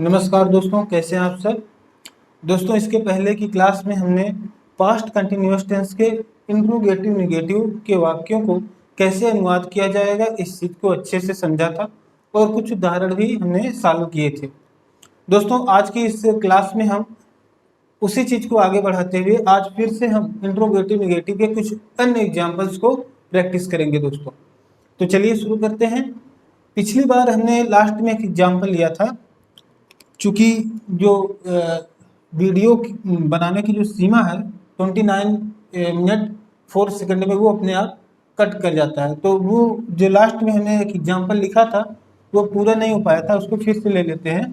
नमस्कार दोस्तों, कैसे हैं आप सब। दोस्तों, इसके पहले की क्लास में हमने पास्ट कंटिन्यूअस टेंस के इंट्रोगेटिव नेगेटिव के वाक्यों को कैसे अनुवाद किया जाएगा इस चीज़ को अच्छे से समझा था और कुछ उदाहरण भी हमने सॉल्व किए थे। दोस्तों, आज की इस क्लास में हम उसी चीज़ को आगे बढ़ाते हुए आज फिर से हम इंट्रोगेटिव नेगेटिव के कुछ अन्य एग्जाम्पल्स को प्रैक्टिस करेंगे दोस्तों। तो चलिए शुरू करते हैं। पिछली बार हमने लास्ट में एक एग्जाम्पल लिया था। चूँकि जो वीडियो बनाने की जो सीमा है 29 मिनट 4 सेकंड में, वो अपने आप कट कर जाता है। तो वो जो लास्ट में हमने एक एग्जांपल लिखा था वो पूरा नहीं हो पाया था, उसको फिर से ले लेते हैं।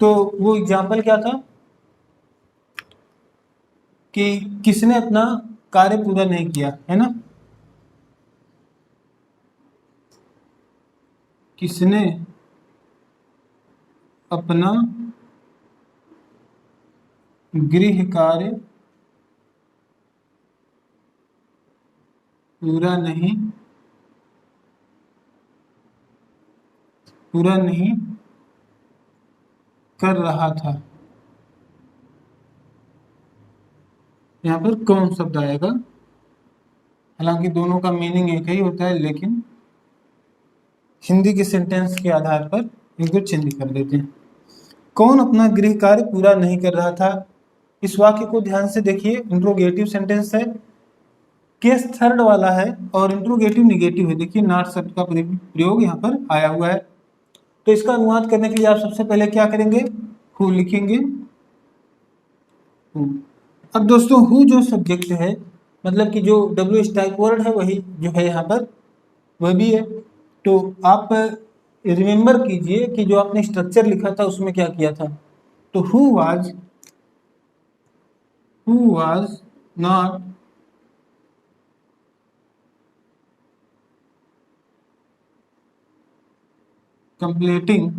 तो वो एग्जांपल क्या था कि किसने अपना कार्य पूरा नहीं किया, है ना। किसने अपना गृह कार्य पूरा नहीं कर रहा था। यहाँ पर कौन शब्द आएगा। हालांकि दोनों का मीनिंग एक ही होता है, लेकिन हिंदी के सेंटेंस के आधार पर इनको चेंज कर देते हैं। कौन अपना गृह कार्य पूरा नहीं कर रहा था। इस वाक्य को ध्यान से देखिए। इंट्रोगेटिव सेंटेंस है, केस थर्ड वाला है और इंट्रोगेटिव निगेटिव है। देखिए नॉट शब्द का प्रयोग यहाँ पर आया हुआ है। तो इसका अनुवाद करने के लिए आप सबसे पहले क्या करेंगे, हु लिखेंगे। हु। अब दोस्तों, हु जो सब्जेक्ट है, मतलब कि जो डब्ल्यू टाइप वर्ड है वही जो है यहाँ पर वह भी है। तो आप रिमेंबर कीजिए कि जो आपने स्ट्रक्चर लिखा था उसमें क्या किया था। तो who was not completing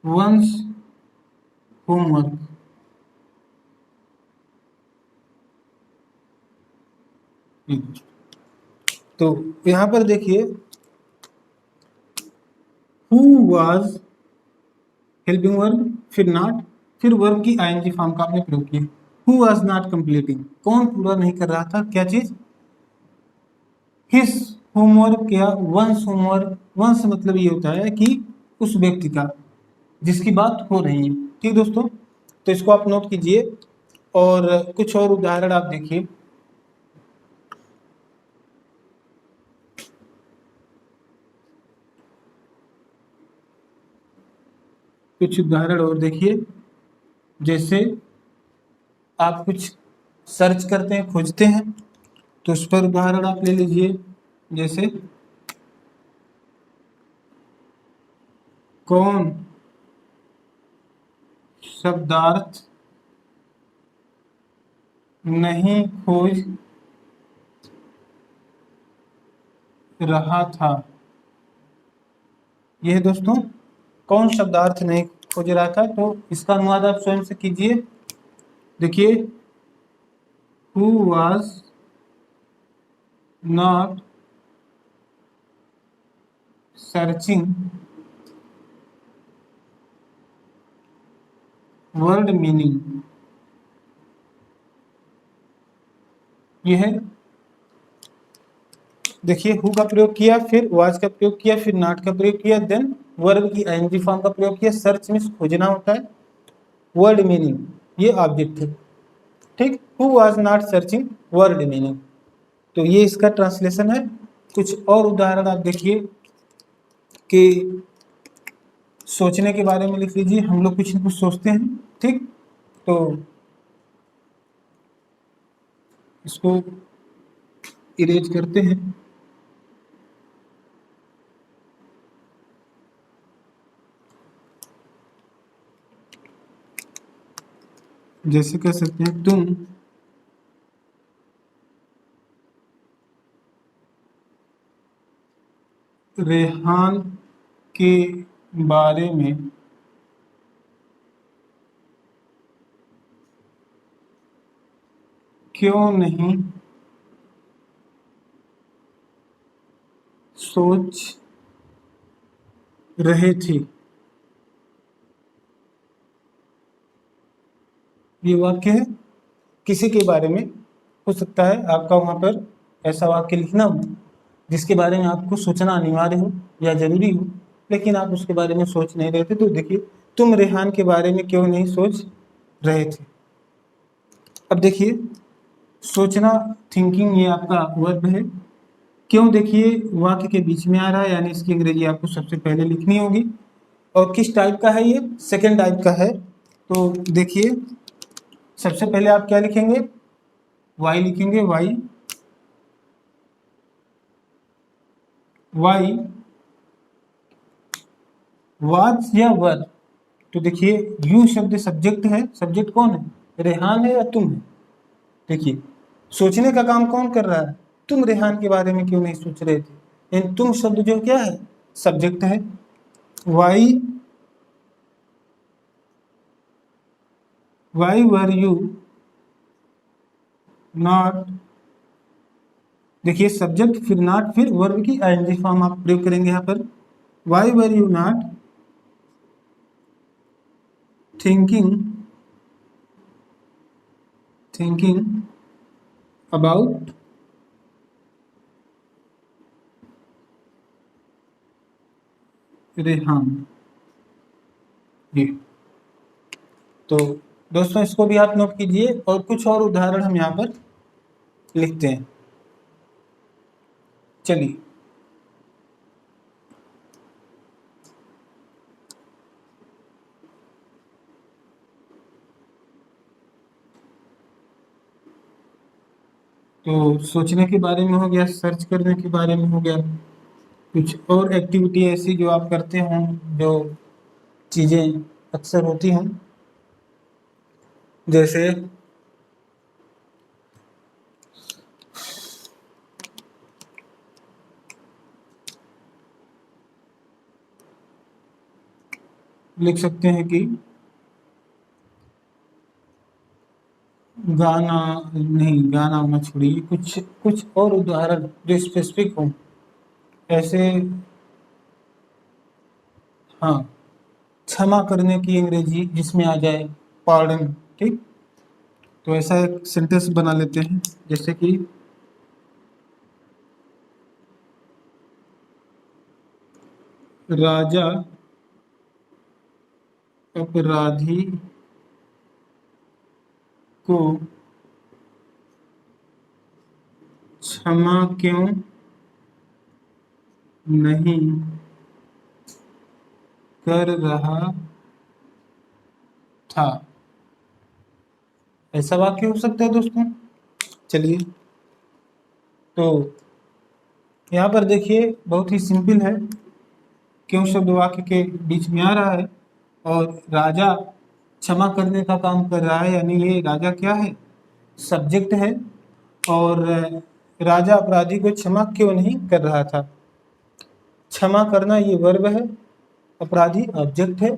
once homework. तो यहाँ पर देखिए, हु वाज हेल्पिंग वर्ब, फिर नॉट, फिर वर्ब की आईएनजी फॉर्म का आपने प्रयोग किया। हु वाज नॉट कंप्लीटिंग, कौन पूरा नहीं कर रहा था, क्या चीज, हिस होमवर्क या वंस होमवर्क। वंस मतलब ये होता है कि उस व्यक्ति का जिसकी बात हो रही है। ठीक दोस्तों, तो इसको आप नोट कीजिए और कुछ और उदाहरण आप देखिए। कुछ उदाहरण और देखिए। जैसे आप कुछ सर्च करते हैं, खोजते हैं, तो उस पर उदाहरण आप ले लीजिए। जैसे कौन शब्दार्थ नहीं खोज रहा था। यह दोस्तों, कौन शब्दार्थ नहीं खोज रहा था, तो इसका अनुवाद आप स्वयं से कीजिए। देखिए, who was not searching word meaning. यह है, देखिए, हु का प्रयोग किया, फिर वाज का प्रयोग किया, फिर नॉट का प्रयोग किया, देन वर्ब की आईएनजी फॉर्म का प्रयोग किया। सर्च मीन्स खोजना होता है, वर्ड मीनिंग ये ऑब्जेक्ट है। ठीक, who was not searching word meaning, तो ये इसका ट्रांसलेशन है। कुछ और उदाहरण आप देखिए कि सोचने के बारे में लिख लीजिए। हम लोग कुछ न कुछ सोचते हैं, ठीक, तो इसको इरेज करते हैं। जैसे कह सकते हैं, तुम रेहान के बारे में क्यों नहीं सोच रहे थे। ये वाक्य है, किसी के बारे में हो सकता है आपका वहाँ पर ऐसा वाक्य लिखना हो जिसके बारे में आपको सोचना अनिवार्य हो या जरूरी हो, लेकिन आप उसके बारे में सोच नहीं रहे थे। तो देखिए, तुम रेहान के बारे में क्यों नहीं सोच रहे थे। अब देखिए, सोचना, थिंकिंग, ये आपका वर्ब है। क्यों, देखिए वाक्य के बीच में आ रहा है, यानी इसकी अंग्रेजी आपको सबसे पहले लिखनी होगी। और किस टाइप का है ये, सेकेंड टाइप का है। तो देखिए, सबसे पहले आप क्या लिखेंगे, वाई लिखेंगे, वाई, वाई वाज या वर। तो देखिए, यू शब्द सब्जेक्ट है, सब्जेक्ट कौन है, रेहान है या तुम है। देखिए, सोचने का काम कौन कर रहा है, तुम रेहान के बारे में क्यों नहीं सोच रहे थे। तुम शब्द जो क्या है, सब्जेक्ट है। वाई वर यू नॉट, देखिए सब्जेक्ट फिर नॉट फिर वर्ब की आईएनजी फॉर्म आप प्रयोग करेंगे यहाँ पर। Why were you not thinking about Rehan. जी, तो दोस्तों इसको भी आप नोट कीजिए और कुछ और उदाहरण हम यहाँ पर लिखते हैं। चलिए, तो सोचने के बारे में हो गया, सर्च करने के बारे में हो गया, कुछ और एक्टिविटी ऐसी जो आप करते हों, जो चीज़ें अक्सर होती हों, जैसे लिख सकते हैं कि गाना, नहीं गाना होना छोड़िए, कुछ कुछ और उदाहरण जो स्पेसिफिक हो ऐसे। हाँ, क्षमा करने की अंग्रेजी जिसमें आ जाए पार्डन, ठीक। तो ऐसा एक सेंटेंस बना लेते हैं, जैसे कि राजा अपराधी को क्षमा क्यों नहीं कर रहा था। ऐसा वाक्य हो सकता है दोस्तों। चलिए, तो यहाँ पर देखिए बहुत ही सिंपल है, क्यों शब्द वाक्य के बीच में आ रहा है और राजा क्षमा करने का काम कर रहा है, यानी ये राजा क्या है, सब्जेक्ट है। और राजा अपराधी को क्षमा क्यों नहीं कर रहा था। क्षमा करना ये वर्ब है, अपराधी ऑब्जेक्ट है,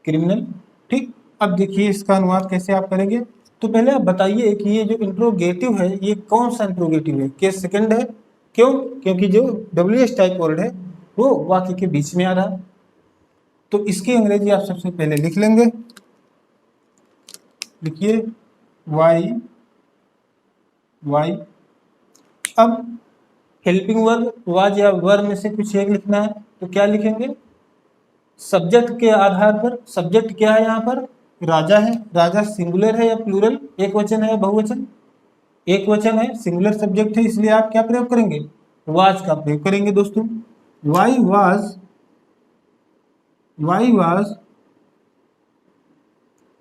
क्रिमिनल, ठीक। अब देखिए इसका अनुवाद कैसे आप करेंगे। तो पहले आप बताइए कि ये जो इंट्रोगेटिव है ये कौन सा इंट्रोगेटिव है, केस सेकंड है। क्यों, क्योंकि जो डब्ल्यू टाइप वर्ड है वो वाक्य के बीच में आ रहा है। तो इसकी अंग्रेजी आप सबसे पहले लिख लेंगे, लिखिए वाई वाई। अब हेल्पिंग वर्ब वाज या वर में से कुछ एक लिखना है, तो क्या लिखेंगे, सब्जेक्ट के आधार पर। सब्जेक्ट क्या है यहाँ पर, राजा है। राजा सिंगुलर है या प्लूरल, एक वचन है या बहुवचन, एक वचन है, सिंगुलर सब्जेक्ट है, इसलिए आप क्या प्रयोग करेंगे, वाज का प्रयोग करेंगे दोस्तों। Why was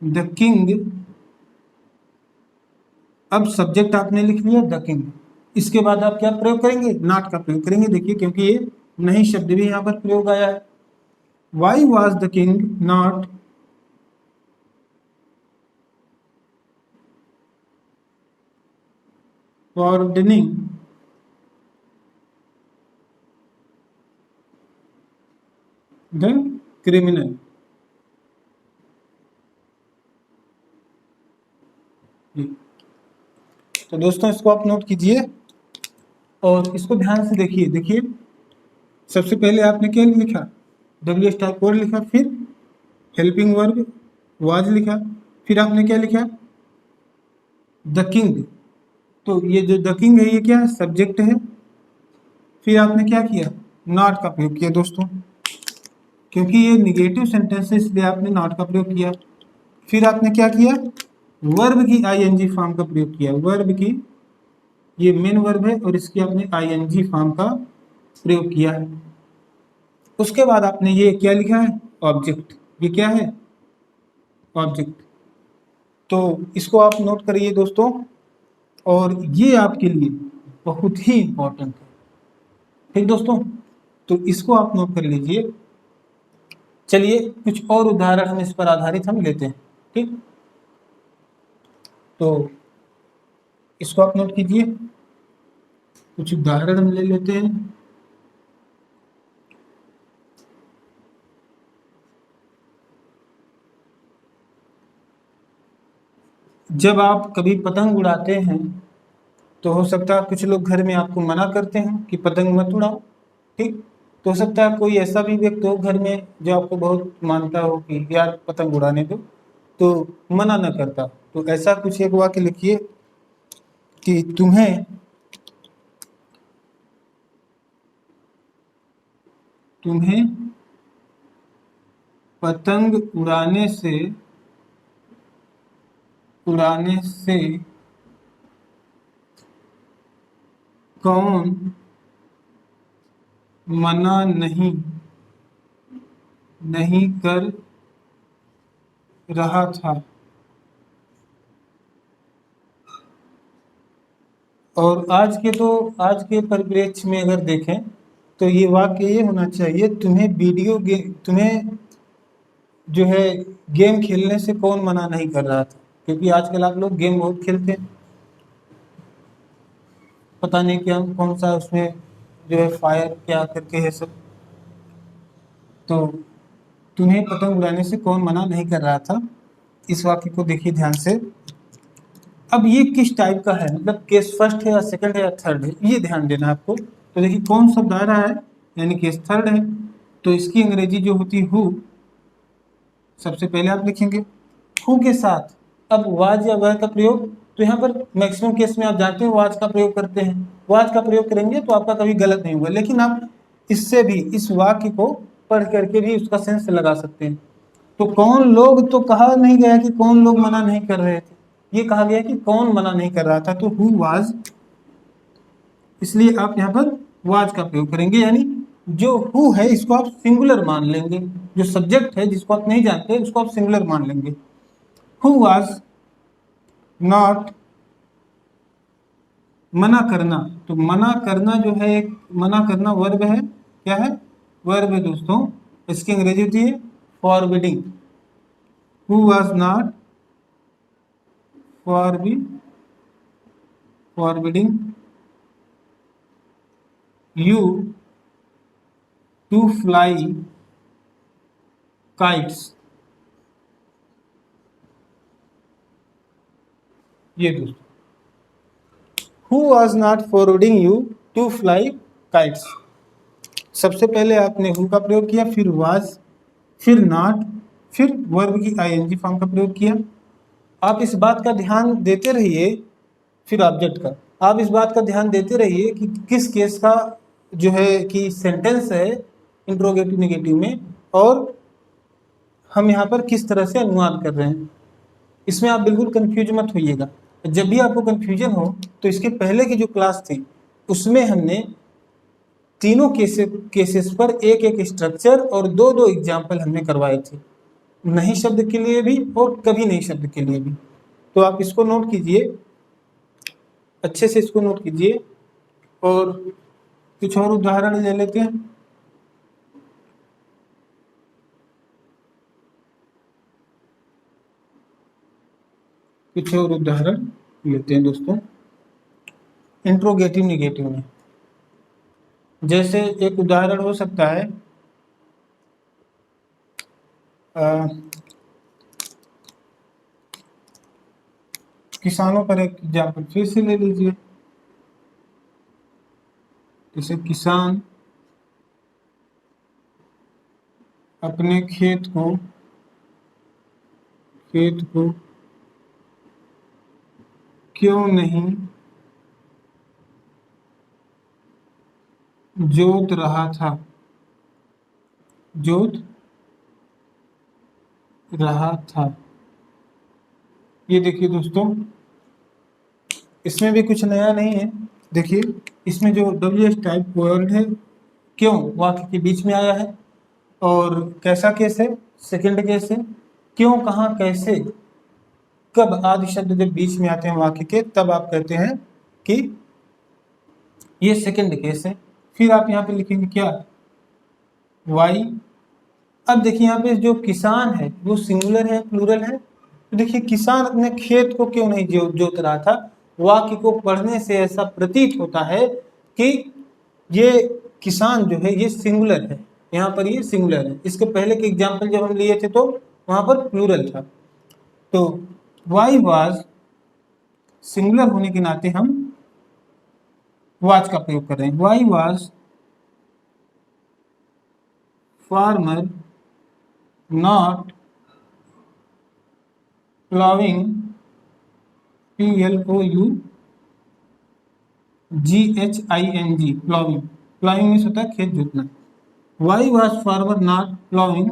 the king. अब सब्जेक्ट आपने लिख लिया द किंग, इसके बाद आप क्या प्रयोग करेंगे, नॉट का प्रयोग करेंगे। देखिए क्योंकि ये नहीं शब्द भी यहाँ पर प्रयोग आया है। Why was the king not pardoning the criminal. तो दोस्तों इसको आप नोट कीजिए और इसको ध्यान से देखिए। देखिए सबसे पहले आपने क्या लिखा, WH टाइप वर्ड लिखा, फिर हेल्पिंग वर्ब वाज लिखा, फिर आपने क्या लिखा, द किंग। तो ये जो द किंग है ये क्या है, सब्जेक्ट है। फिर आपने क्या किया, नॉट का प्रयोग किया दोस्तों, क्योंकि ये निगेटिव सेंटेंस है इसलिए आपने नॉट का प्रयोग किया। फिर आपने क्या किया, वर्ब की आईएनजी फॉर्म का प्रयोग किया। वर्ब की, ये मेन वर्ब है और इसकी आपने आईएनजी फॉर्म का प्रयोग किया है। उसके बाद आपने ये क्या लिखा है, ऑब्जेक्ट। ये क्या है, ऑब्जेक्ट। तो इसको आप नोट करिए दोस्तों, और ये आपके लिए बहुत ही इंपॉर्टेंट है। ठीक दोस्तों, तो इसको आप नोट कर लीजिए। चलिए कुछ और उदाहरण हम इस पर आधारित हम लेते हैं। ठीक, तो इसको आप नोट कीजिए, कुछ उदाहरण हम ले लेते हैं। जब आप कभी पतंग उड़ाते हैं तो हो सकता है कुछ लोग घर में आपको मना करते हैं कि पतंग मत उड़ाओ। ठीक, तो हो सकता है कोई ऐसा भी व्यक्ति हो घर में जो आपको बहुत मानता हो कि यार पतंग उड़ाने दो, तो मना न करता। तो ऐसा कुछ एक वाक्य लिखिए कि तुम्हें पतंग उड़ाने से कौन मना नहीं कर रहा था। और आज के परिप्रेक्ष्य में अगर देखें तो ये वाक्य ये होना चाहिए, तुम्हें जो है गेम खेलने से कौन मना नहीं कर रहा था। क्योंकि आजकल आप लोग गेम बहुत खेलते हैं, पता नहीं क्या कौन सा उसमें जो है फायर क्या करके है सब। तो तुम्हें पतंग उड़ाने से कौन मना नहीं कर रहा था, इस वाक्य को देखिए ध्यान से। अब ये किस टाइप का है, मतलब केस फर्स्ट है या सेकंड है या थर्ड है, ये ध्यान देना है आपको। तो देखिए कौन शब्द आ रहा है, यानी केस थर्ड है। तो इसकी अंग्रेजी जो होती है हु, सबसे पहले आप लिखेंगे हु के साथ अब वाज या वह का प्रयोग। तो यहाँ पर मैक्सिमम केस में आप जानते हो वाज का प्रयोग करते हैं। वाज का प्रयोग करेंगे तो आपका कभी गलत नहीं होगा, लेकिन आप इससे भी इस वाक्य को पढ़ करके भी उसका सेंस लगा सकते हैं। तो कौन लोग, तो कहा नहीं गया कि कौन लोग मना नहीं कर रहे थे, ये कहा गया कि कौन मना नहीं कर रहा था। तो हु वाज, इसलिए आप यहाँ पर वाज का प्रयोग करेंगे, यानी जो हु है इसको आप सिंगुलर मान लेंगे। जो सब्जेक्ट है जिसको आप नहीं जानते उसको आप सिंगुलर मान लेंगे। हु वाज नॉट, मना करना। तो मना करना जो है एक, मना करना वर्ब है, क्या है, वर्ब है दोस्तों। इसकी अंग्रेजी होती है forbidding. Who was not forbidding you to fly kites. ये दोस्तों, who was not forwarding you to fly kites. सबसे पहले आपने हु का प्रयोग किया, फिर वाज, फिर नॉट, फिर वर्ब की आईएनजी फॉर्म का प्रयोग किया। आप इस बात का ध्यान देते रहिए, फिर ऑब्जेक्ट का, आप इस बात का ध्यान देते रहिए कि किस केस का जो है कि सेंटेंस है इंट्रोगेटिव नेगेटिव में, और हम यहाँ पर किस तरह से अनुवाद कर रहे हैं। इसमें आप बिल्कुल कंफ्यूज मत होइएगा। जब भी आपको कंफ्यूजन हो तो इसके पहले की जो क्लास थी उसमें हमने तीनों केसेस पर एक एक स्ट्रक्चर और दो दो एग्जाम्पल हमने करवाए थे, नहीं शब्द के लिए भी और कभी नहीं शब्द के लिए भी। तो आप इसको नोट कीजिए, अच्छे से इसको नोट कीजिए। और कुछ और उदाहरण ले लेते हैं। कुछ और उदाहरण लेते हैं दोस्तों इंट्रोगेटिव निगेटिव में। जैसे एक उदाहरण हो सकता है, किसानों पर एक एग्जाम्पल फिर से ले लीजिए। जैसे किसान अपने खेत को क्यों नहीं जोत रहा था। ये देखिए दोस्तों, इसमें भी कुछ नया नहीं है। देखिए, इसमें जो WH टाइप वर्ड है, क्यों वाक्य के बीच में आया है, और कैसा केस है, सेकंड केस है। क्यों, कहाँ, कैसे, कब आदि शब्द जब बीच में आते हैं वाक्य के, तब आप कहते हैं कि ये सेकंड केस है। फिर आप यहाँ पे लिखेंगे क्या, वाई। अब देखिए यहाँ पे जो किसान है वो सिंगुलर है प्लूरल है। तो देखिए, किसान अपने खेत को क्यों नहीं जोत रहा था। वाक्य को पढ़ने से ऐसा प्रतीत होता है कि ये किसान जो है ये सिंगुलर है, यहाँ पर ये सिंगुलर है। इसके पहले के एग्जाम्पल जब हम लिए थे तो वहां पर प्लूरल था। तो वाई वाज सिंगुलर होने के नाते हम वाज का प्रयोग कर रहे हैं। Why was farmer not ploughing, PLOUGHING, ploughing. Ploughing means होता है खेत जोतना। Why was farmer not ploughing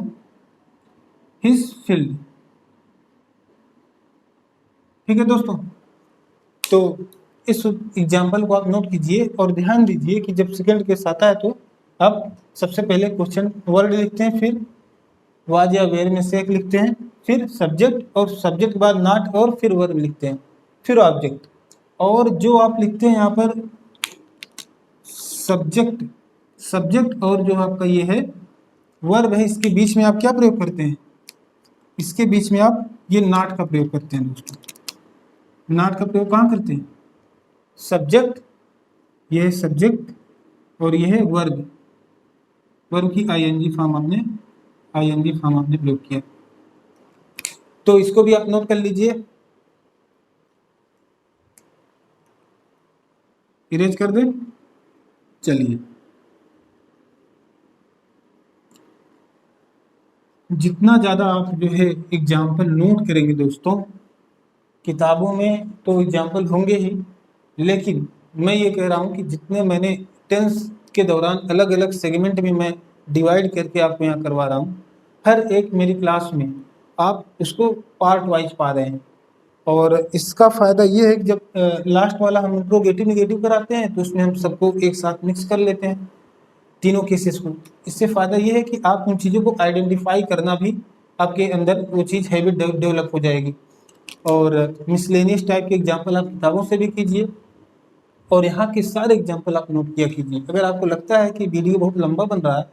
his field. ठीक है दोस्तों, तो इस एग्जाम्पल को आप नोट कीजिए और ध्यान दीजिए कि जब सेकंड केस आता है तो आप सबसे पहले क्वेश्चन वर्ड लिखते हैं, फिर वाज या वेयर में से एक लिखते हैं, फिर सब्जेक्ट, और सब्जेक्ट के बाद नॉट, और फिर वर्ब लिखते हैं, फिर ऑब्जेक्ट। और जो आप लिखते हैं यहाँ पर सब्जेक्ट और जो आपका ये है वर्ब है, इसके बीच में आप क्या प्रयोग करते हैं, इसके बीच में आप ये नॉट का प्रयोग करते हैं दोस्तों। नॉट का प्रयोग कहाँ करते हैं, सब्जेक्ट, ये है सब्जेक्ट, और ये है वर्ब। वर्ब की आईएनजी फॉर्म आपने प्रयोग किया। तो इसको भी आप नोट कर लीजिए, इरेज कर दें। चलिए, जितना ज़्यादा आप जो है एग्जाम्पल नोट करेंगे दोस्तों, किताबों में तो एग्जाम्पल होंगे ही, लेकिन मैं ये कह रहा हूँ कि जितने मैंने टेंस के दौरान अलग अलग सेगमेंट में मैं डिवाइड करके आपको यहाँ करवा रहा हूँ, हर एक मेरी क्लास में आप उसको पार्ट वाइज पा रहे हैं। और इसका फ़ायदा ये है कि जब लास्ट वाला हम इंट्रोगेटिव निगेटिव कराते हैं तो उसमें हम सबको एक साथ मिक्स कर लेते हैं, तीनों केसेस को। इससे फ़ायदा ये है कि आप उन चीज़ों को आइडेंटिफाई करना भी आपके अंदर वो चीज़ हैबिट डेवलप हो जाएगी। और मिसलेनियस टाइप के एग्जाम्पल आप किताबों से भी कीजिए, और यहाँ के सारे एग्जाम्पल आप नोट किया कीजिए। अगर आपको लगता है कि वीडियो बहुत लंबा बन रहा है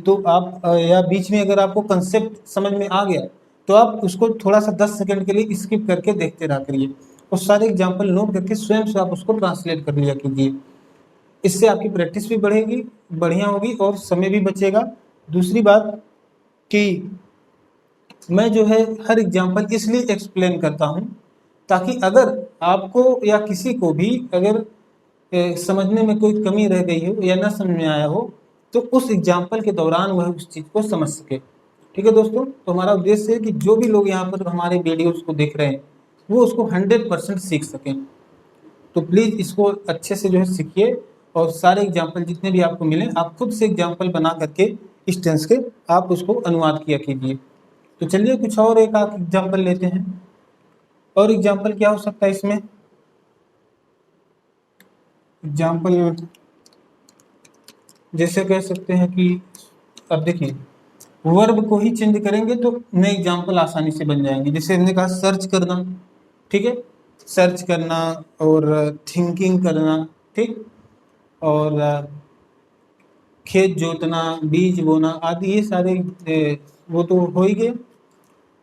तो आप या बीच में अगर आपको कंसेप्ट समझ में आ गया तो आप उसको थोड़ा सा 10 सेकंड के लिए स्किप करके देखते रहा करिए, और सारे एग्जाम्पल नोट करके स्वयं से आप उसको ट्रांसलेट कर लिया कीजिए। इससे आपकी प्रैक्टिस भी बढ़ेगी, बढ़िया होगी, और समय भी बचेगा। दूसरी बात कि मैं जो है हर एग्जाम्पल इसलिए एक्सप्लेन करता हूँ ताकि अगर आपको या किसी को भी अगर समझने में कोई कमी रह गई हो या ना समझ में आया हो तो उस एग्जाम्पल के दौरान वह उस चीज़ को समझ सके। ठीक है दोस्तों, तो हमारा उद्देश्य है कि जो भी लोग यहाँ पर हमारे वीडियोस को देख रहे हैं वो उसको 100% सीख सकें। तो प्लीज़ इसको अच्छे से जो है सीखिए, और सारे एग्जाम्पल जितने भी आपको मिले आप खुद से एग्जाम्पल बना करके इस टेंस के आप उसको अनुवाद किया कीजिए। तो चलिए कुछ और एक आध एग्जाम्पल लेते हैं। और एग्जाम्पल क्या हो सकता है इसमें, एग्जाम्पल जैसे कह सकते हैं कि अब देखिए वर्ब को ही चेंज करेंगे तो नए एग्जाम्पल आसानी से बन जाएंगे। जैसे हमने कहा सर्च करना, ठीक है, सर्च करना और थिंकिंग करना, ठीक, और खेत जोतना, बीज बोना आदि, ये सारे वो तो हो ही गए।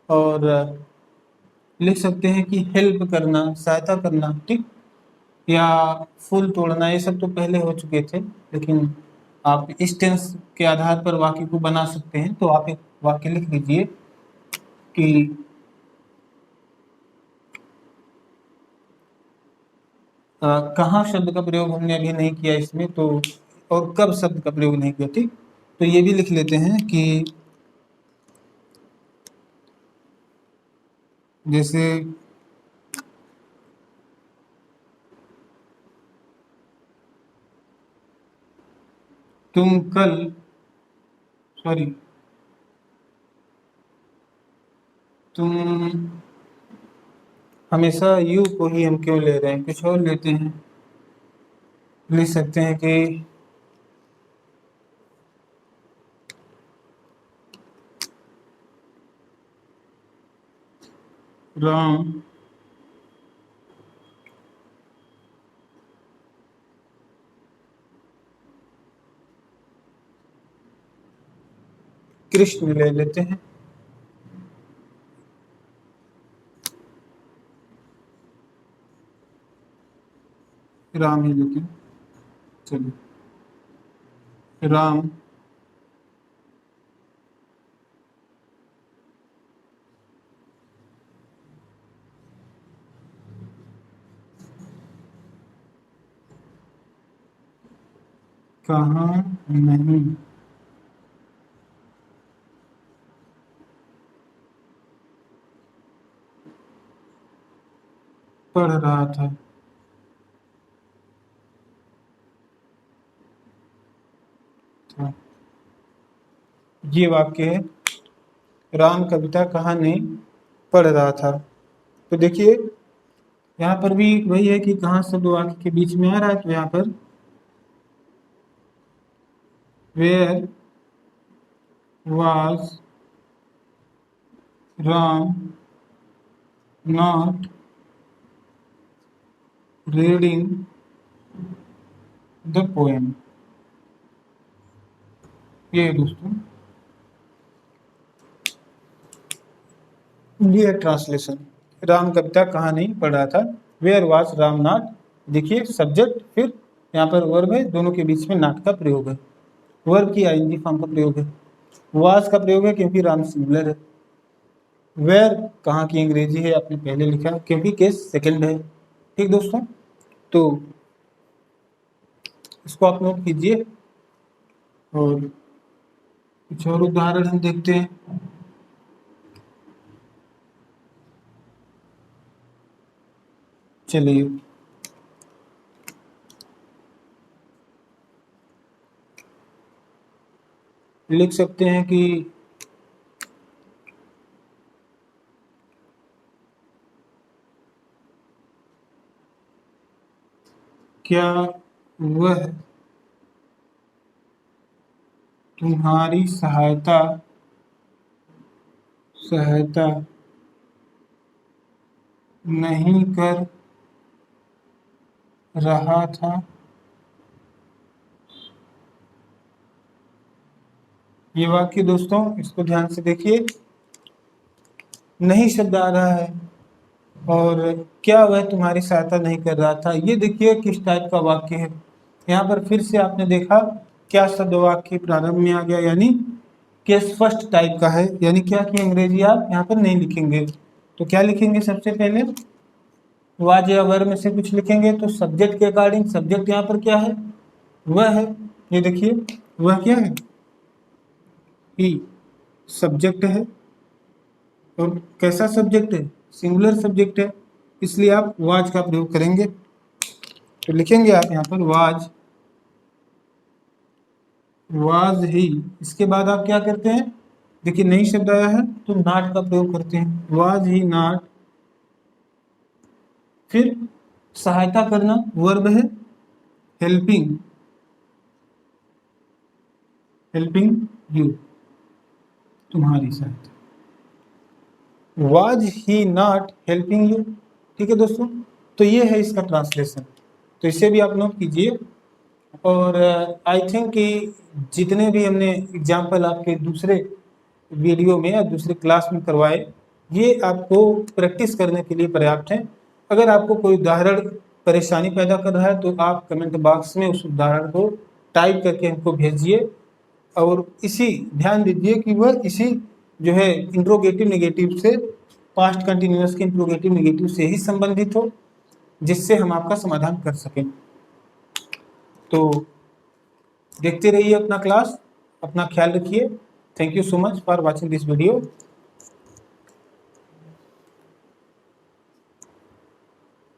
और लिख सकते हैं कि हेल्प करना, सहायता करना, ठीक, या फूल तोड़ना, ये सब तो पहले हो चुके थे, लेकिन आप इस टेंस के आधार पर वाक्य को बना सकते हैं। तो आप एक वाक्य लिख लीजिए कि कहाँ शब्द का प्रयोग हमने अभी नहीं किया इसमें, तो और कब शब्द का प्रयोग नहीं किया, ठीक। तो ये भी लिख लेते हैं कि जैसे तुम कल, सॉरी, तुम हमेशा यू को ही हम क्यों ले रहे हैं, कुछ और लेते हैं। लिख सकते हैं कि राम कृष्ण ले लेते हैं। राम ही लेते हैं, चलिए। राम कहाँ नहीं पढ़ रहा था। ये वाक्य है, राम कविता कहाँ नहीं पढ़ रहा था। तो देखिए यहाँ पर भी वही है कि कहाँ शब्द वाक्य के बीच में आ रहा है, तो यहाँ पर where was Ram not reading the poem. ये है दोस्तों, ये ट्रांसलेशन। राम कविता कहाँ नहीं पढ़ रहा था, वेयर वाज राम नॉट। देखिए सब्जेक्ट, फिर यहाँ पर वर्ब है, दोनों के बीच में नॉट का प्रयोग है, वर्ब की आईएनजी फॉर्म का प्रयोग है। वाज का प्रयोग है क्योंकि राम सिंगुलर है। वेयर कहाँ की अंग्रेजी है, आपने पहले लिखा क्योंकि केस सेकंड है। ठीक दोस्तों, तो इसको आप नोट कीजिए और कुछ और उदाहरण हम देखते हैं। चलिए, लिख सकते हैं कि क्या वह तुम्हारी सहायता सहायता नहीं कर रहा था। ये वाक्य दोस्तों, इसको ध्यान से देखिए, नहीं शब्द आ रहा है और क्या वह तुम्हारी सहायता नहीं कर रहा था। ये देखिए किस टाइप का वाक्य है। यहाँ पर फिर से आपने देखा क्या शब्द वाक्य प्रारंभ में आ गया, यानी केस फर्स्ट टाइप का है, यानी क्या की अंग्रेजी आप यहाँ पर नहीं लिखेंगे। तो क्या लिखेंगे, सबसे पहले वाज या वर में से कुछ लिखेंगे, तो सब्जेक्ट के अकॉर्डिंग सब्जेक्ट यहाँ पर क्या है, वह है। ये देखिए वह क्या है, ही सब्जेक्ट है, और कैसा सब्जेक्ट है, सिंगुलर सब्जेक्ट है, इसलिए आप वाज का प्रयोग करेंगे। तो लिखेंगे आप यहाँ पर वाज ही। इसके बाद आप क्या करते हैं, देखिए नई शब्द आया है तो नॉट का प्रयोग करते हैं, वाज ही नॉट। फिर सहायता करना, वर्ब है हेल्पिंग, हेल्पिंग यू, तुम्हारी सहायता। Was he not helping you. ठीक है दोस्तों, तो ये है इसका ट्रांसलेशन। तो इसे भी आप नोट कीजिए। और आई थिंक कि जितने भी हमने एग्जाम्पल आपके दूसरे वीडियो में या दूसरे क्लास में करवाए, ये आपको प्रैक्टिस करने के लिए पर्याप्त है। अगर आपको कोई उदाहरण परेशानी पैदा कर रहा है तो आप कमेंट बॉक्स में उस उदाहरण को टाइप करके हमको भेजिए। और इसी ध्यान दीजिए कि वह इसी जो है इंट्रोगेटिव नेगेटिव से, पास्ट कंटिन्यूअस के इंट्रोगेटिव नेगेटिव से ही संबंधित हो, जिससे हम आपका समाधान कर सकें। तो देखते रहिए अपना क्लास, अपना ख्याल रखिए। Thank you so much for watching this video.